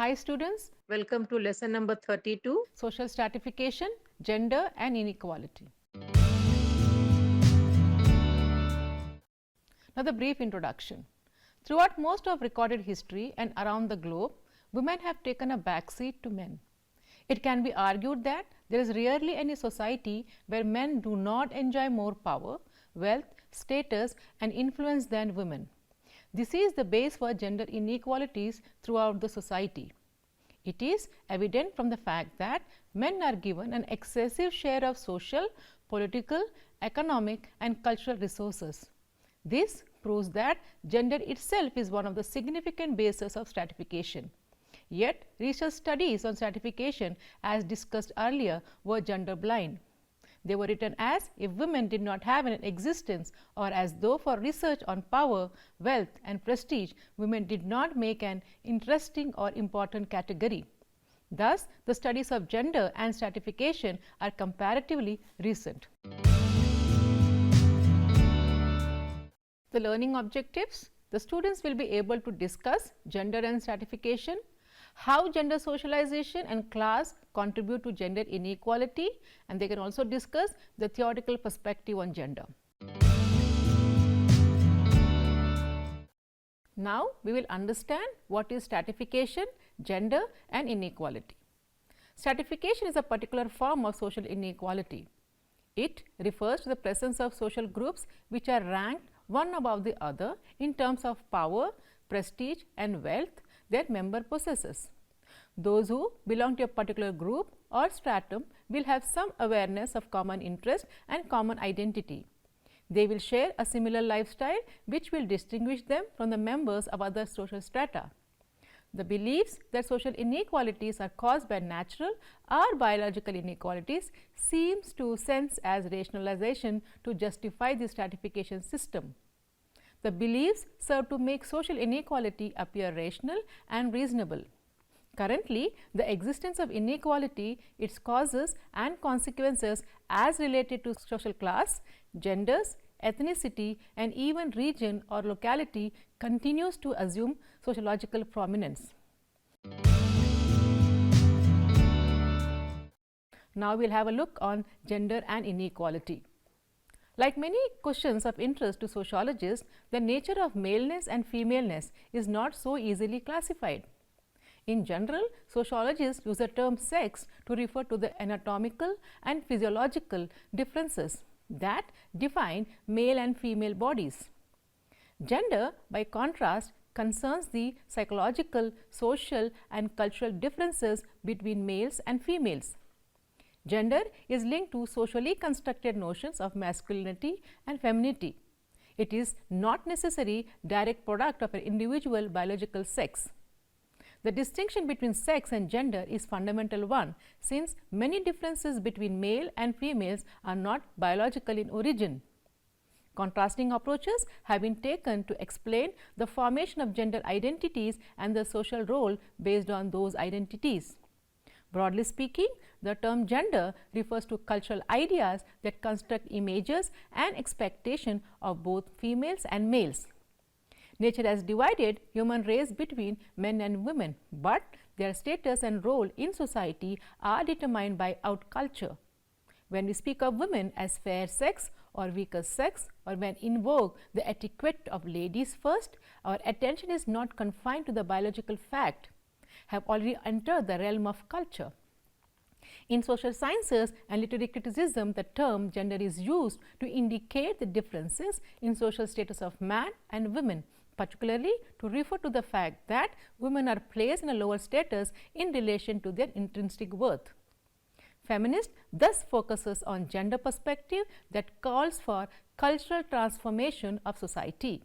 Hi students, Welcome to lesson number 32. social stratification, gender and inequality. Now the brief introduction. Throughout most of recorded history and around the globe, women have taken a backseat to men. It can be argued that there is rarely any society where men do not enjoy more power, wealth, status and influence than women. This is the base for gender inequalities throughout the society. It is evident from the fact that men are given an excessive share of social, political, economic and cultural resources. This proves that gender itself is one of the significant bases of stratification. Yet, research studies on stratification, as discussed earlier, were gender blind. They were written as if women did not have an existence, or as though for research on power, wealth and prestige, women did not make an interesting or important category. Thus, the studies of gender and stratification are comparatively recent. The learning objectives: the students will be able to discuss gender and stratification, how gender socialization and class contribute to gender inequality, and they can also discuss the theoretical perspective on gender. Now, we will understand what is stratification, gender and inequality. Stratification is a particular form of social inequality. It refers to the presence of social groups which are ranked one above the other in terms of power, prestige and wealth their member possesses. Those who belong to a particular group or stratum will have some awareness of common interest and common identity. They will share a similar lifestyle which will distinguish them from the members of other social strata. The beliefs that social inequalities are caused by natural or biological inequalities seems to sense as rationalization to justify the stratification system. The beliefs serve to make social inequality appear rational and reasonable. Currently, the existence of inequality, its causes and consequences as related to social class, genders, ethnicity and even region or locality continues to assume sociological prominence. Now, we will have a look on gender and inequality. Like many questions of interest to sociologists, the nature of maleness and femaleness is not so easily classified. In general, sociologists use the term sex to refer to the anatomical and physiological differences that define male and female bodies. Gender, by contrast, concerns the psychological, social and cultural differences between males and females. Gender is linked to socially constructed notions of masculinity and femininity. It is not necessarily direct product of an individual biological sex. The distinction between sex and gender is fundamental one, since many differences between male and females are not biological in origin. Contrasting approaches have been taken to explain the formation of gender identities and the social role based on those identities. Broadly speaking, the term gender refers to cultural ideas that construct images and expectation of both females and males. Nature has divided human race between men and women, but their status and role in society are determined by outculture. When we speak of women as fair sex or weaker sex, or when invoke the etiquette of ladies first, our attention is not confined to the biological fact, have already entered the realm of culture. In social sciences and literary criticism, the term gender is used to indicate the differences in social status of man and women, particularly to refer to the fact that women are placed in a lower status in relation to their intrinsic worth. Feminist thus focuses on gender perspective that calls for cultural transformation of society.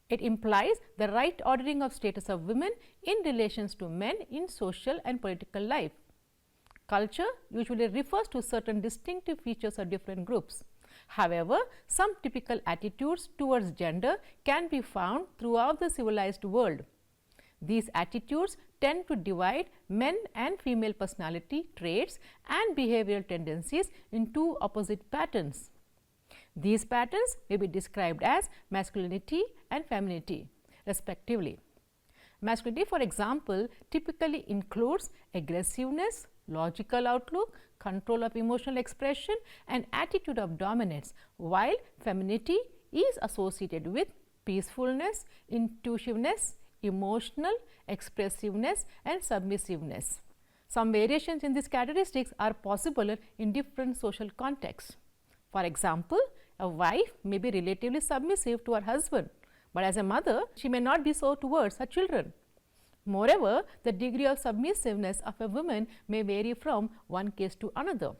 It implies the right ordering of status of women in relations to men in social and political life. Culture usually refers to certain distinctive features of different groups. However, some typical attitudes towards gender can be found throughout the civilized world. These attitudes tend to divide men and female personality traits and behavioral tendencies in two opposite patterns. These patterns may be described as masculinity and femininity, respectively. Masculinity, for example, typically includes aggressiveness, logical outlook, control of emotional expression, and attitude of dominance, while femininity is associated with peacefulness, intuitiveness, emotional expressiveness, and submissiveness. Some variations in these characteristics are possible in different social contexts. For example, a wife may be relatively submissive to her husband, but as a mother, she may not be so towards her children. Moreover, the degree of submissiveness of a woman may vary from one case to another.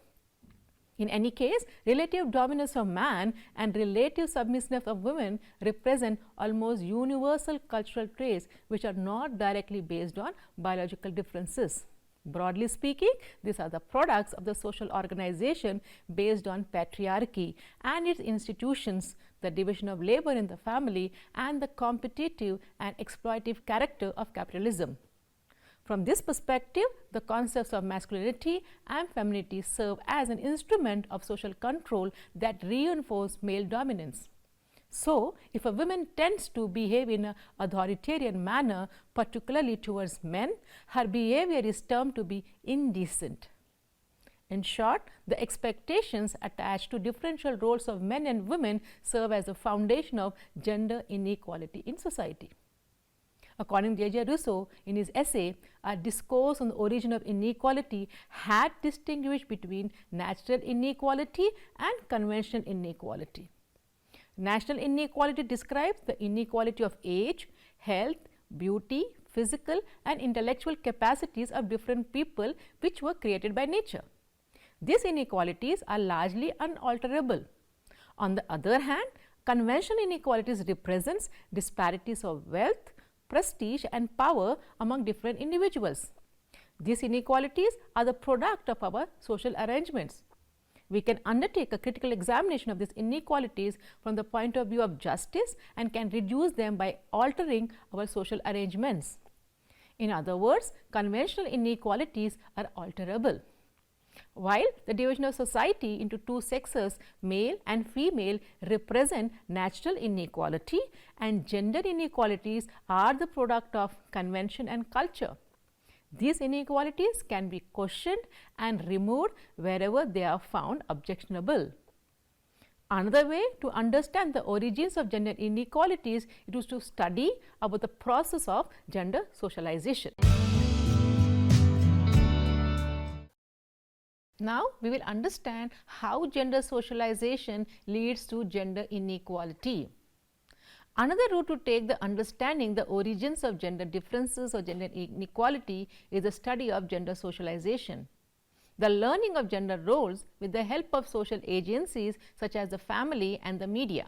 In any case, relative dominance of man and relative submissiveness of women represent almost universal cultural traits which are not directly based on biological differences. Broadly speaking, these are the products of the social organization based on patriarchy and its institutions, the division of labor in the family, and the competitive and exploitative character of capitalism. From this perspective, the concepts of masculinity and femininity serve as an instrument of social control that reinforce male dominance. So, if a woman tends to behave in an authoritarian manner, particularly towards men, her behavior is termed to be indecent. In short, the expectations attached to differential roles of men and women serve as the foundation of gender inequality in society. According to J.J. Rousseau, in his essay, A Discourse on the Origin of Inequality had distinguished between natural inequality and conventional inequality. National inequality describes the inequality of age, health, beauty, physical and intellectual capacities of different people which were created by nature. These inequalities are largely unalterable. On the other hand, conventional inequalities represents disparities of wealth, prestige and power among different individuals. These inequalities are the product of our social arrangements. We can undertake a critical examination of these inequalities from the point of view of justice and can reduce them by altering our social arrangements. In other words, conventional inequalities are alterable. While the division of society into two sexes, male and female, represent natural inequality, and gender inequalities are the product of convention and culture. These inequalities can be questioned and removed wherever they are found objectionable. Another way to understand the origins of gender inequalities is to study about the process of gender socialization. Now, we will understand how gender socialization leads to gender inequality. Another route to take the understanding the origins of gender differences or gender inequality is the study of gender socialization. The learning of gender roles with the help of social agencies such as the family and the media.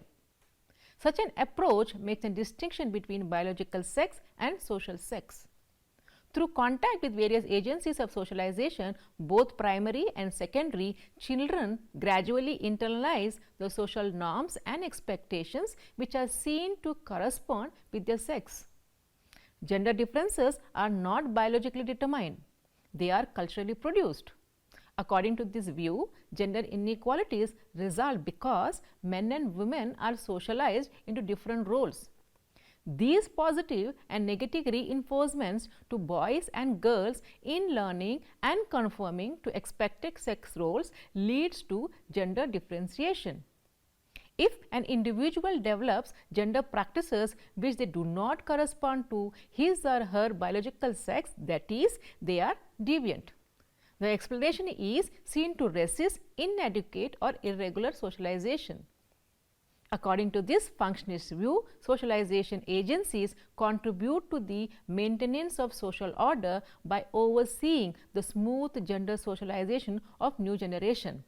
Such an approach makes a distinction between biological sex and social sex. Through contact with various agencies of socialization, both primary and secondary, children gradually internalize the social norms and expectations which are seen to correspond with their sex. Gender differences are not biologically determined, they are culturally produced. According to this view, gender inequalities result because men and women are socialized into different roles. These positive and negative reinforcements to boys and girls in learning and conforming to expected sex roles leads to gender differentiation. If an individual develops gender practices which they do not correspond to his or her biological sex, that is, they are deviant. The explanation is seen to resist inadequate or irregular socialization. According to this functionist view, socialization agencies contribute to the maintenance of social order by overseeing the smooth gender socialization of new generation.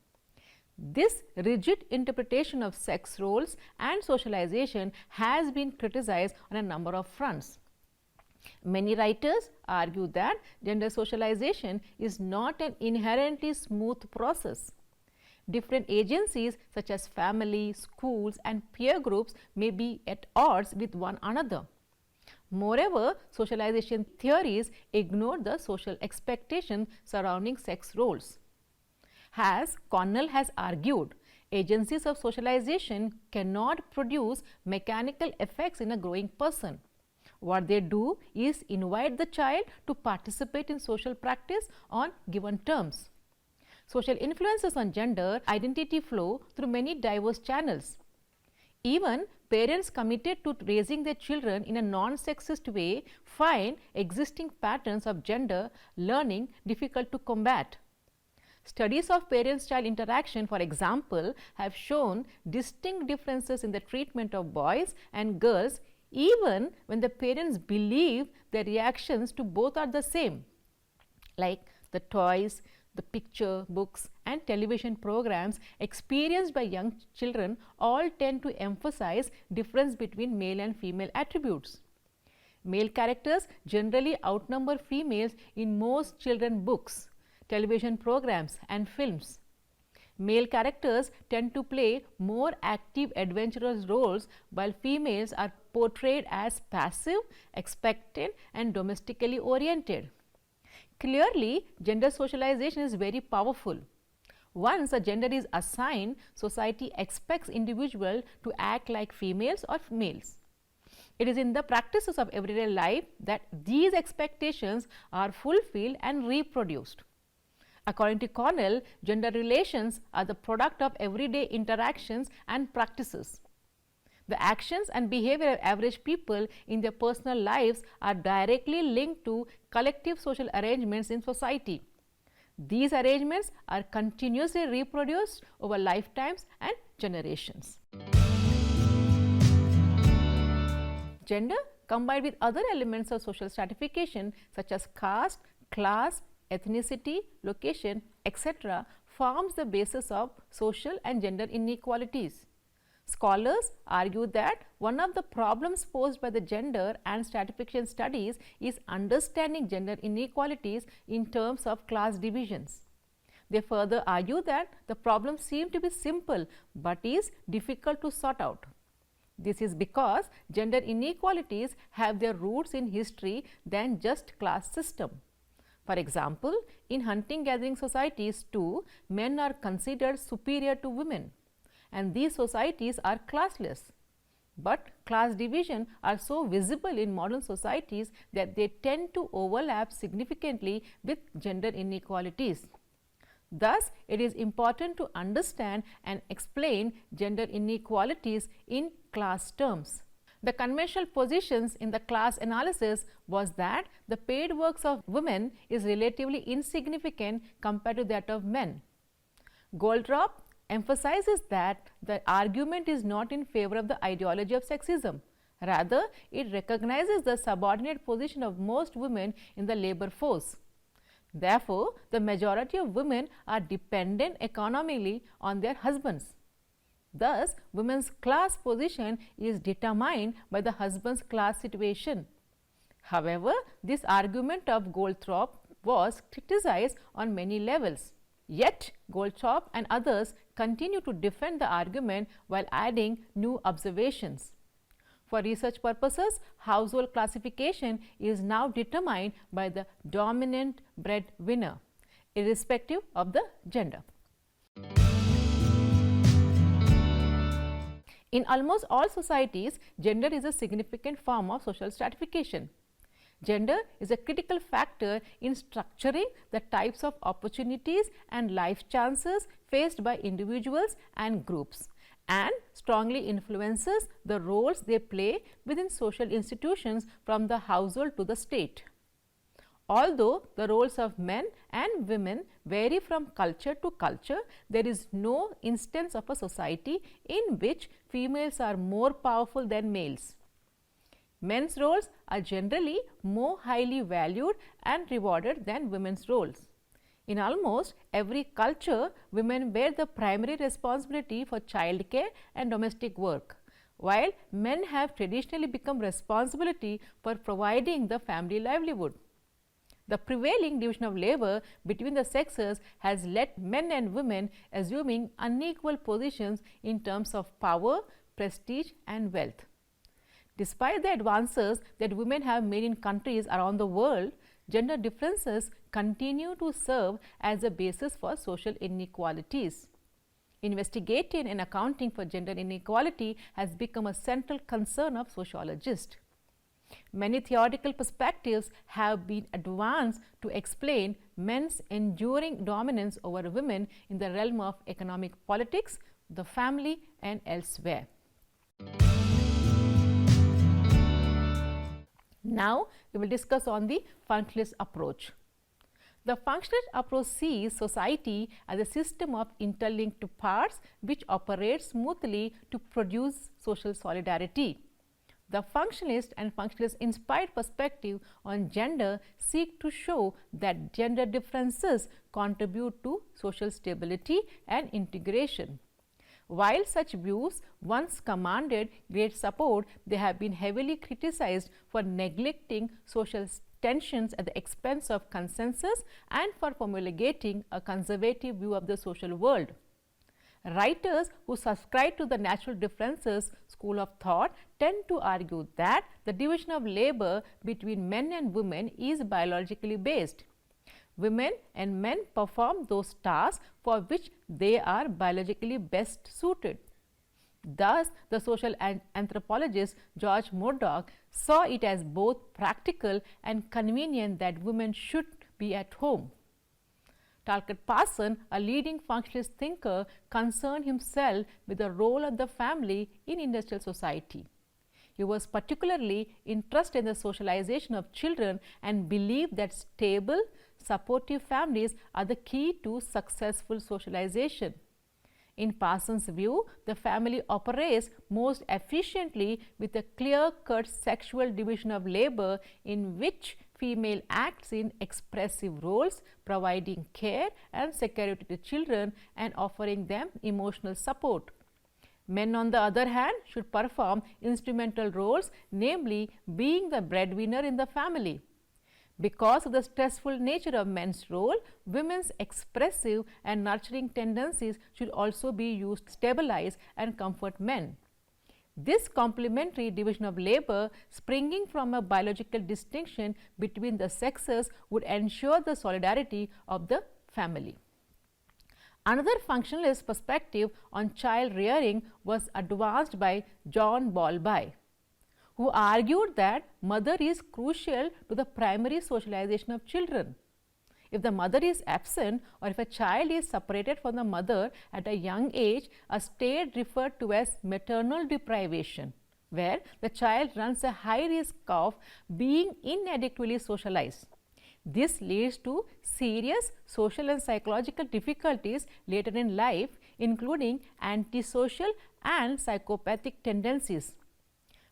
This rigid interpretation of sex roles and socialization has been criticized on a number of fronts. Many writers argue that gender socialization is not an inherently smooth process. Different agencies such as family, schools and peer groups may be at odds with one another. Moreover, socialization theories ignore the social expectations surrounding sex roles. As Connell has argued, agencies of socialization cannot produce mechanical effects in a growing person. What they do is invite the child to participate in social practice on given terms. Social influences on gender identity flow through many diverse channels. Even parents committed to raising their children in a non-sexist way find existing patterns of gender learning difficult to combat. Studies of parents-child interaction, for example, have shown distinct differences in the treatment of boys and girls even when the parents believe their reactions to both are the same, like the toys, the picture books and television programs experienced by young children all tend to emphasize difference between male and female attributes. Male characters generally outnumber females in most children books, television programs and films. Male characters tend to play more active adventurous roles while females are portrayed as passive, expectant and domestically oriented. Clearly, gender socialization is very powerful. Once a gender is assigned, society expects individuals to act like females or males. It is in the practices of everyday life that these expectations are fulfilled and reproduced. According to Cornell, gender relations are the product of everyday interactions and practices. The actions and behavior of average people in their personal lives are directly linked to collective social arrangements in society. These arrangements are continuously reproduced over lifetimes and generations. Gender, combined with other elements of social stratification such as caste, class, ethnicity, location, etc., forms the basis of social and gender inequalities. Scholars argue that one of the problems posed by the gender and stratification studies is understanding gender inequalities in terms of class divisions. They further argue that the problem seems to be simple but is difficult to sort out. This is because gender inequalities have their roots in history than just class system. For example, in hunting-gathering societies too, men are considered superior to women, and these societies are classless. But class division are so visible in modern societies that they tend to overlap significantly with gender inequalities. Thus, it is important to understand and explain gender inequalities in class terms. The conventional positions in the class analysis was that the paid works of women is relatively insignificant compared to that of men. Goldrop emphasizes that the argument is not in favor of the ideology of sexism. Rather, it recognizes the subordinate position of most women in the labor force. Therefore, the majority of women are dependent economically on their husbands. Thus, women's class position is determined by the husband's class situation. However, this argument of Goldthorpe was criticized on many levels. Yet, Goldthorpe and others continue to defend the argument while adding new observations. For research purposes, household classification is now determined by the dominant breadwinner, irrespective of the gender. In almost all societies, gender is a significant form of social stratification. Gender is a critical factor in structuring the types of opportunities and life chances faced by individuals and groups, and strongly influences the roles they play within social institutions from the household to the state. Although the roles of men and women vary from culture to culture, there is no instance of a society in which females are more powerful than males. Men's roles are generally more highly valued and rewarded than women's roles. In almost every culture, women bear the primary responsibility for childcare and domestic work, while men have traditionally become responsibility for providing the family livelihood. The prevailing division of labor between the sexes has led men and women assuming unequal positions in terms of power, prestige and wealth. Despite the advances that women have made in countries around the world, gender differences continue to serve as a basis for social inequalities. Investigating and accounting for gender inequality has become a central concern of sociologists. Many theoretical perspectives have been advanced to explain men's enduring dominance over women in the realm of economic politics, the family, and elsewhere. Now, we will discuss on the functionalist approach. The functionalist approach sees society as a system of interlinked parts which operate smoothly to produce social solidarity. The functionalist and functionalist inspired perspective on gender seek to show that gender differences contribute to social stability and integration. While such views once commanded great support, they have been heavily criticized for neglecting social tensions at the expense of consensus and for promulgating a conservative view of the social world. Writers who subscribe to the natural differences school of thought tend to argue that the division of labor between men and women is biologically based. Women and men perform those tasks for which they are biologically best suited. Thus, the social anthropologist George Murdoch saw it as both practical and convenient that women should be at home. Talcott Parson, a leading functionalist thinker, concerned himself with the role of the family in industrial society. He was particularly interested in the socialization of children and believed that stable, supportive families are the key to successful socialization. In Parsons' view, the family operates most efficiently with a clear-cut sexual division of labor in which female acts in expressive roles, providing care and security to children and offering them emotional support. Men, on the other hand, should perform instrumental roles, namely being the breadwinner in the family. Because of the stressful nature of men's role, women's expressive and nurturing tendencies should also be used to stabilize and comfort men. This complementary division of labor, springing from a biological distinction between the sexes, would ensure the solidarity of the family. Another functionalist perspective on child rearing was advanced by John Bowlby, who argued that mother is crucial to the primary socialization of children. If the mother is absent or if a child is separated from the mother at a young age, a state referred to as maternal deprivation, where the child runs a high risk of being inadequately socialized. This leads to serious social and psychological difficulties later in life, including antisocial and psychopathic tendencies.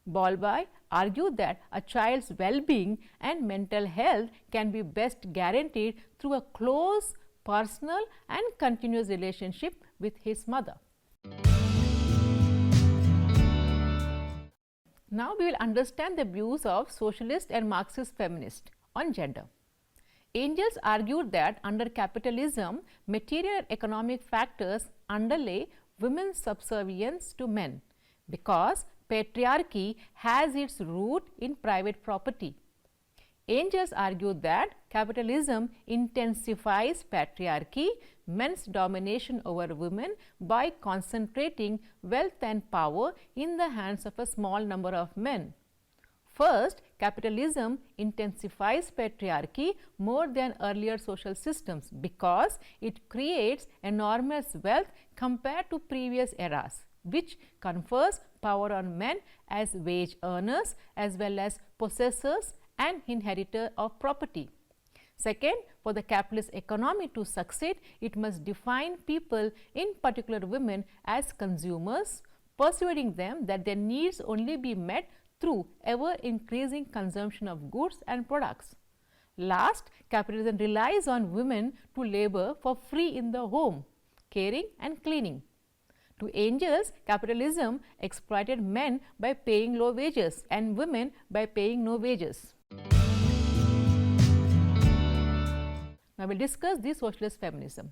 Bowlby argued that a child's well-being and mental health can be best guaranteed through a close, personal and continuous relationship with his mother. Now we will understand the views of socialist and Marxist feminists on gender. Engels argued that under capitalism, material and economic factors underlay women's subservience to men because patriarchy has its root in private property. Engels argued that capitalism intensifies patriarchy, men's domination over women, by concentrating wealth and power in the hands of a small number of men. First, capitalism intensifies patriarchy more than earlier social systems because it creates enormous wealth compared to previous eras, which confers power on men as wage earners as well as possessors and inheritors of property. Second, for the capitalist economy to succeed, it must define people, in particular women, as consumers, persuading them that their needs only be met through ever increasing consumption of goods and products. Last, capitalism relies on women to labor for free in the home, caring and cleaning. To Engels, capitalism exploited men by paying low wages and women by paying no wages. Now, we will discuss the socialist feminism.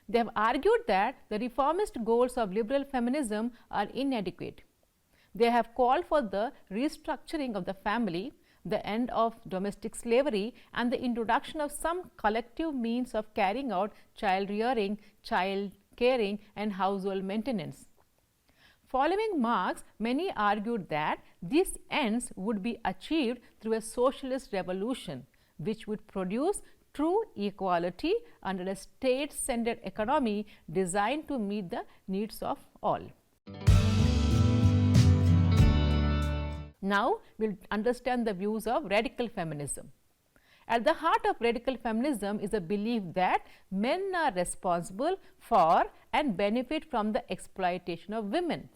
They have argued that the reformist goals of liberal feminism are inadequate. They have called for the restructuring of the family, the end of domestic slavery, and the introduction of some collective means of carrying out child rearing, child caring, and household maintenance. Following Marx, many argued that these ends would be achieved through a socialist revolution, which would produce true equality under a state-centered economy designed to meet the needs of all. Now, we will understand the views of radical feminism. At the heart of radical feminism is a belief that men are responsible for and benefit from the exploitation of women.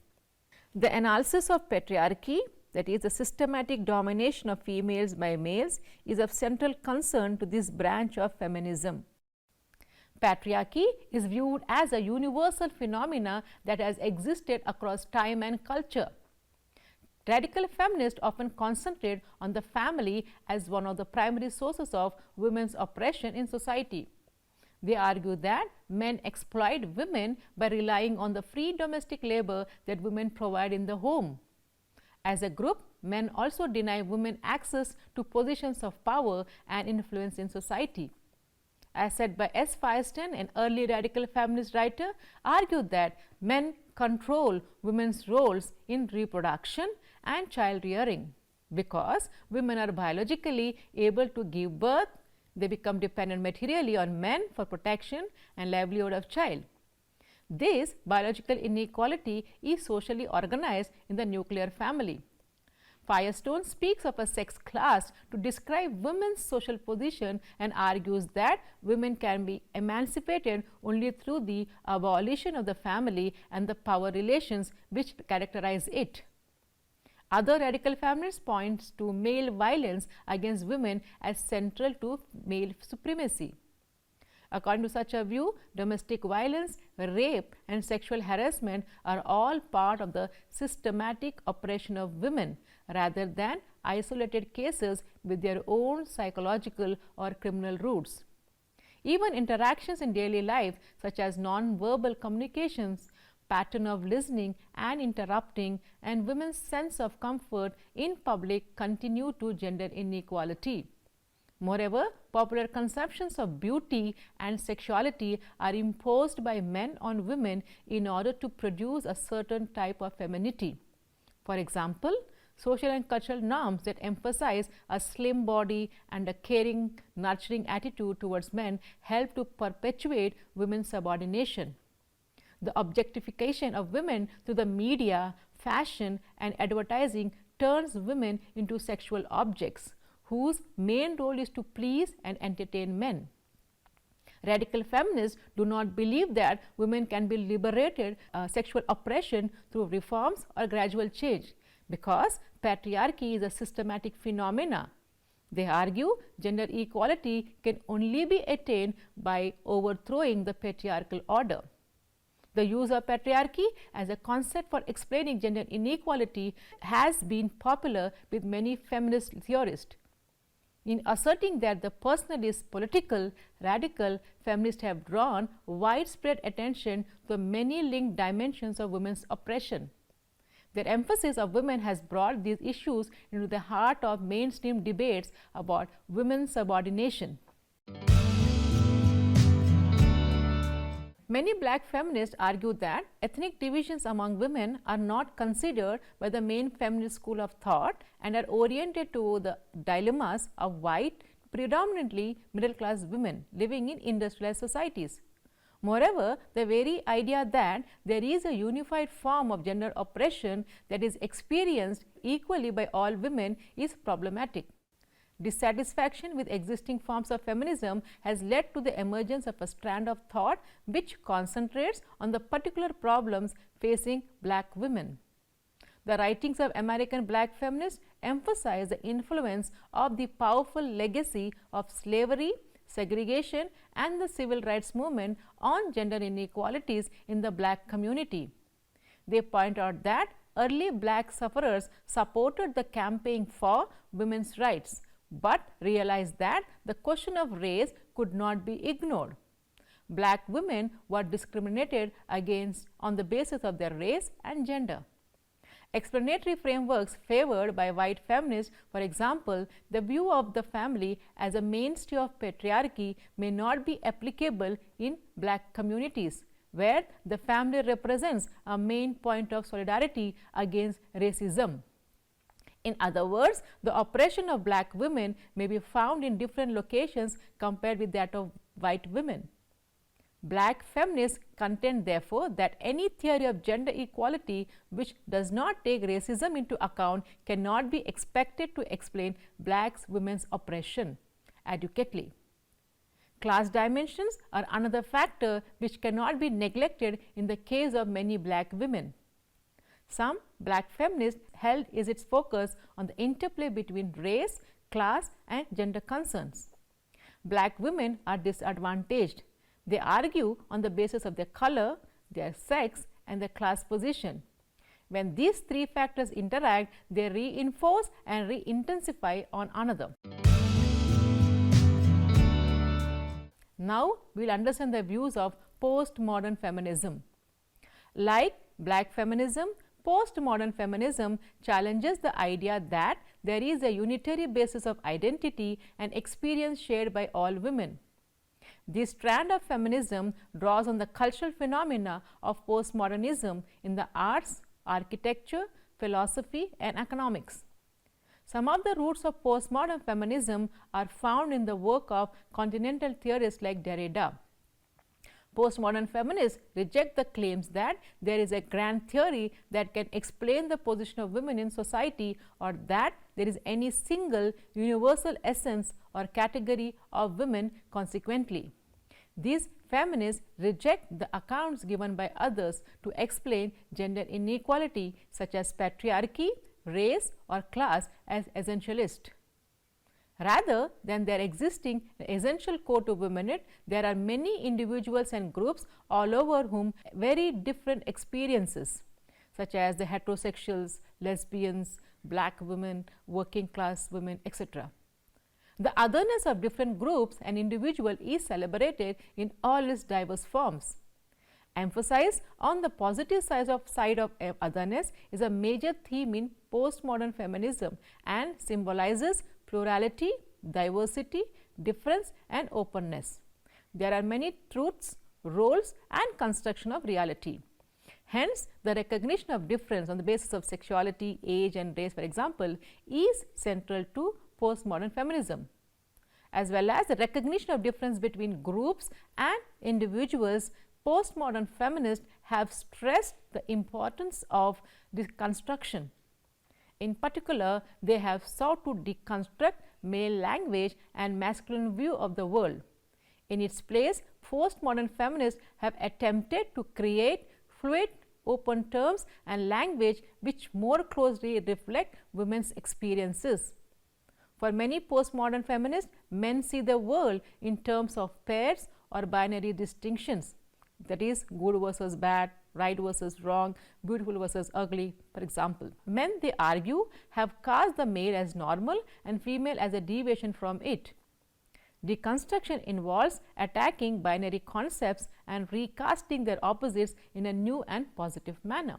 The analysis of patriarchy, that is the systematic domination of females by males, is of central concern to this branch of feminism. Patriarchy is viewed as a universal phenomena that has existed across time and culture. Radical feminists often concentrate on the family as one of the primary sources of women's oppression in society. They argue that men exploit women by relying on the free domestic labor that women provide in the home. As a group, men also deny women access to positions of power and influence in society. As said by S. Firestone, an early radical feminist writer, argued that men control women's roles in reproduction and child rearing. Because women are biologically able to give birth, they become dependent materially on men for protection and livelihood of child. This biological inequality is socially organized in the nuclear family. Firestone speaks of a sex class to describe women's social position and argues that women can be emancipated only through the abolition of the family and the power relations which characterize it. Other radical feminists point to male violence against women as central to male supremacy. According to such a view, domestic violence, rape and sexual harassment are all part of the systematic oppression of women rather than isolated cases with their own psychological or criminal roots. Even interactions in daily life such as non-verbal communications, pattern of listening and interrupting, and women's sense of comfort in public continue to gender inequality. Moreover, popular conceptions of beauty and sexuality are imposed by men on women in order to produce a certain type of femininity. For example, social and cultural norms that emphasize a slim body and a caring, nurturing attitude towards men help to perpetuate women's subordination. The objectification of women through the media, fashion and advertising turns women into sexual objects whose main role is to please and entertain men. Radical feminists do not believe that women can be liberated sexual oppression through reforms or gradual change because patriarchy is a systematic phenomena. They argue gender equality can only be attained by overthrowing the patriarchal order. The use of patriarchy as a concept for explaining gender inequality has been popular with many feminist theorists. In asserting that the personal is political, radical feminists have drawn widespread attention to the many linked dimensions of women's oppression. Their emphasis of women has brought these issues into the heart of mainstream debates about women's subordination. Many black feminists argue that ethnic divisions among women are not considered by the main feminist school of thought and are oriented to the dilemmas of white, predominantly middle class women living in industrialized societies. Moreover, the very idea that there is a unified form of gender oppression that is experienced equally by all women is problematic. Dissatisfaction with existing forms of feminism has led to the emergence of a strand of thought which concentrates on the particular problems facing black women. The writings of American black feminists emphasize the influence of the powerful legacy of slavery, segregation and the civil rights movement on gender inequalities in the black community. They point out that early black sufferers supported the campaign for women's rights, but realized that the question of race could not be ignored. Black women were discriminated against on the basis of their race and gender. Explanatory frameworks favored by white feminists, for example, the view of the family as a mainstay of patriarchy may not be applicable in black communities where the family represents a main point of solidarity against racism. In other words, the oppression of black women may be found in different locations compared with that of white women. Black feminists contend therefore that any theory of gender equality which does not take racism into account cannot be expected to explain black women's oppression adequately. Class dimensions are another factor which cannot be neglected in the case of many black women. Some black feminists held is its focus on the interplay between race, class and gender concerns. Black women are disadvantaged. They argue on the basis of their color, their sex and their class position. When these three factors interact, they reinforce and re-intensify on another. Now, we will understand the views of postmodern feminism. Like black feminism, postmodern feminism challenges the idea that there is a unitary basis of identity and experience shared by all women. This strand of feminism draws on the cultural phenomena of postmodernism in the arts, architecture, philosophy and economics. Some of the roots of postmodern feminism are found in the work of continental theorists like Derrida. Postmodern feminists reject the claims that there is a grand theory that can explain the position of women in society or that there is any single universal essence or category of women consequently. These feminists reject the accounts given by others to explain gender inequality such as patriarchy, race or class as essentialist. Rather than there existing an essential core to womanhood, there are many individuals and groups all over whom very different experiences such as the heterosexuals, lesbians, black women, working class women, etc. The otherness of different groups and individual is celebrated in all its diverse forms. Emphasis on the positive side of otherness is a major theme in postmodern feminism and symbolizes plurality, diversity, difference and openness. There are many truths, roles and construction of reality. Hence, the recognition of difference on the basis of sexuality, age and race, for example, is central to postmodern feminism, as well as the recognition of difference between groups and individuals. Postmodern feminists have stressed the importance of deconstruction. In particular, they have sought to deconstruct male language and masculine view of the world. In its place, postmodern feminists have attempted to create fluid, open terms and language which more closely reflect women's experiences. For many postmodern feminists, men see the world in terms of pairs or binary distinctions, that is good versus bad, right versus wrong, beautiful versus ugly, for example. Men, they argue, have cast the male as normal and female as a deviation from it. Deconstruction involves attacking binary concepts and recasting their opposites in a new and positive manner.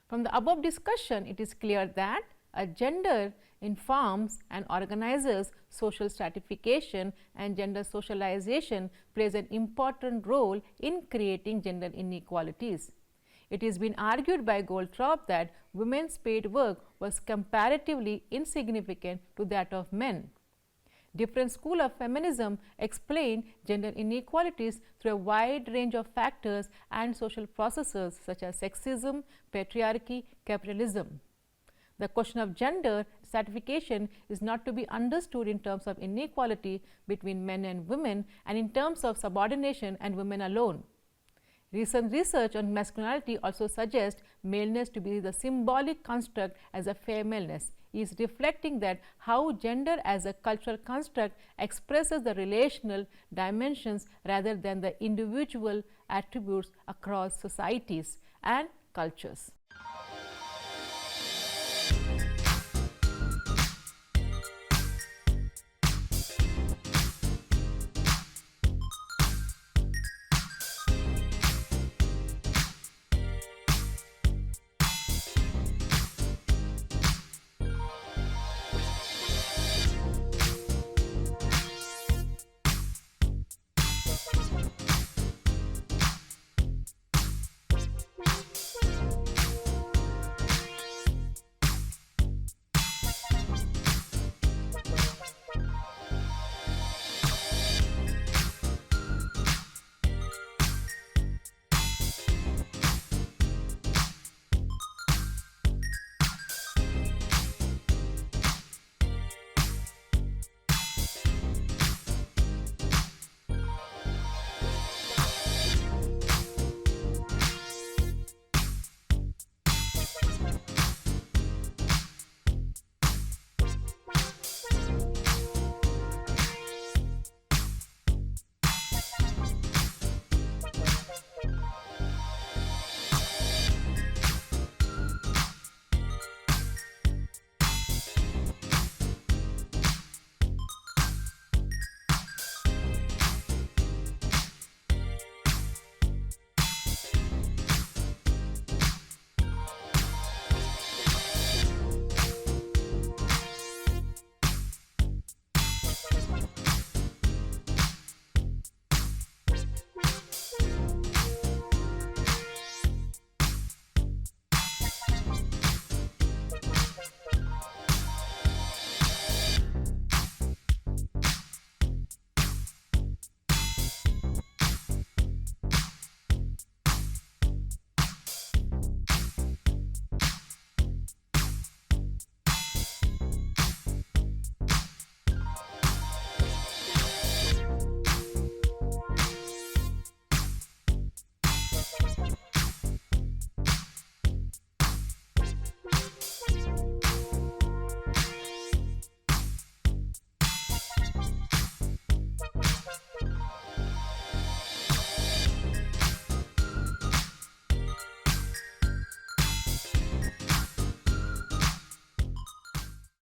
From the above discussion, it is clear that a gender informs and organizes social stratification, and gender socialization plays an important role in creating gender inequalities. It has been argued by Goldthorpe that women's paid work was comparatively insignificant to that of men. Different schools of feminism explain gender inequalities through a wide range of factors and social processes such as sexism, patriarchy, capitalism. The question of gender stratification is not to be understood in terms of inequality between men and women and in terms of subordination and women alone. Recent research on masculinity also suggests maleness to be the symbolic construct as a femaleness, is reflecting that how gender as a cultural construct expresses the relational dimensions rather than the individual attributes across societies and cultures.